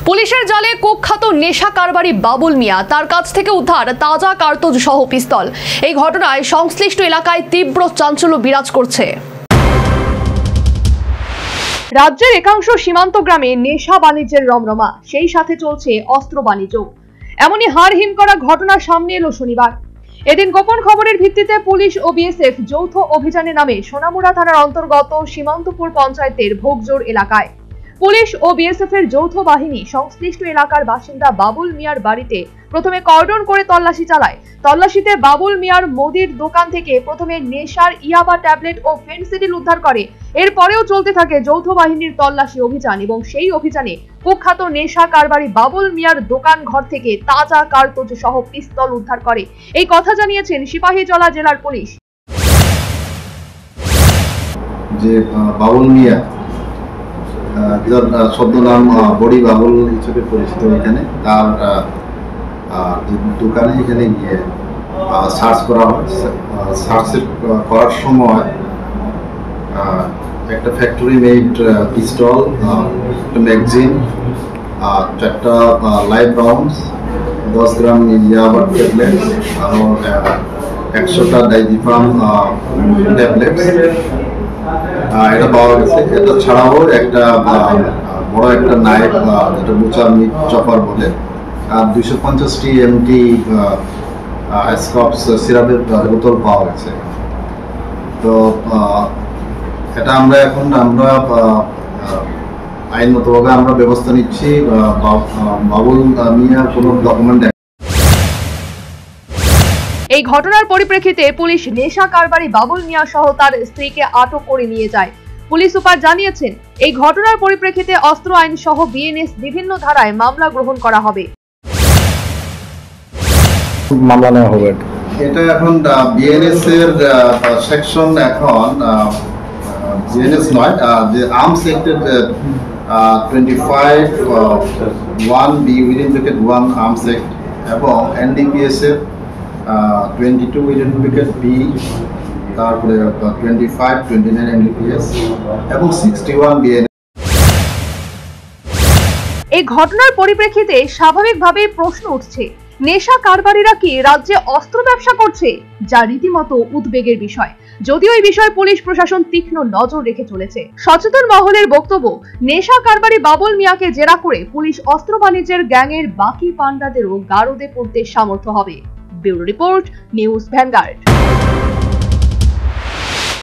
পুলিশের জালে কুখ্যাত নেশা কারবারি বাবুল মিয়া, তার কাছ থেকে উদ্ধার তাজা কার্তুজ সহ পিস্তল। এই ঘটনায় সংশ্লিষ্ট এলাকায় তীব্র চাঞ্চল্য বিরাজ করছে। রাজ্যের একাংশ সীমান্ত গ্রামে নেশা বাণিজ্যের রমরমা, সেই সাথে চলছে অস্ত্র বাণিজ্য। এমনই হাড়হিম করা ঘটনা সামনে এলো শনিবার। এদিন গোপন খবরের ভিত্তিতে পুলিশ ও বিএসএফ যৌথ অভিযানে নামে সোনামুড়া থানার অন্তর্গত সীমান্তপুর পঞ্চায়েতের ভোগজোর এলাকায়। পুলিশ ও বিএসএফ এর যৌথ বাহিনী সংশ্লিষ্ট এলাকার বাসিন্দা বাবুল মিয়ার বাড়িতে প্রথমে কর্ডন করে তল্লাশি চালায়। তল্লাশিতে বাবুল মিয়ার মুদির দোকান থেকে প্রথমে নেশার ইয়াবা ট্যাবলেট ও ফেনসিডিল উদ্ধার করে। এরপরেও চলতে থাকে যৌথ বাহিনীর তল্লাশি অভিযান এবং সেই অভিযানে কুখ্যাত নেশা কারবারি বাবুল মিয়ার দোকান ঘর থেকে তাজা কার্তুজ সহ পিস্তল উদ্ধার করে। এই কথা জানিয়েছেন সিপাহীজলা জেলার পুলিশ। যে বাবুল মিয়া যার শব্দ নাম বড়ি বাবুল হিসেবে পরিচিত, এখানে তার দোকানে এখানে গিয়ে সার্চ করা হয়। সার্চ করার সময় একটা ফ্যাক্টরি মেড পিস্তল, একটা ম্যাগজিন, 4টা লাইভ রাউন্ডস, 10 গ্রাম ইয়াবা ট্যাবলেট, আরও 100টা ডাইজিপাম ট্যাবলেট এটা পাওয়া গেছে। এটা ছাড়াও একটা বড় একটা নাইফ, যেটা বুচার মিট চপার বলে, আর 250টি এমটি স্কপস সিরাপের বোতল পাওয়া গেছে। তো এটা আমরা আইনগতভাবে আমরা ব্যবস্থা নিচ্ছি। বাবুল মিয়ার কোনো ডকুমেন্ট। এই ঘটনার পরিপ্রেক্ষিতে পুলিশ নেশা কারবারি বাবুল মিয়া সহ তার স্ত্রীকে আটক করে নিয়ে যায়। পুলিশ সুপার জানিয়েছেন, এই ঘটনার পরিপ্রেক্ষিতে অস্ত্র আইন সহ বিএনএস বিভিন্ন ধারায় মামলা গ্রহণ করা হবে। মামলা নেওয়া হবে। এটা এখন বিএনএস এর সেকশন, এখন বিএনএস নয়, যে আর্মস অ্যাক্টের 25(1)(b) within bracket 1 arms act এবং এনডিপিএস এর 22 উইদিন ব্র্যাকেট B, তারপরে 25, 29 এনডিপিএস এবং 61 বিএনএস। এই ঘটনার পরিপ্রেক্ষিতে স্বাভাবিকভাবেই প্রশ্ন উঠছে, নেশা কারবারিরা কি রাজ্যে অস্ত্র ব্যবসা করছে, যা রীতিমতো উদ্বেগের বিষয়। যদিও এই বিষয়ে পুলিশ প্রশাসন তীক্ষ্ণ নজর রেখে চলেছে। সচেতন মহলের বক্তব্য, নেশা কারবারি বাবুল মিয়াকে জেরা করে পুলিশ অস্ত্র বাণিজ্যের গ্যাংয়ের বাকি পান্ডাদেরও গারদে পড়তে সামর্থ্য হবে। Bureau report, news vanguard.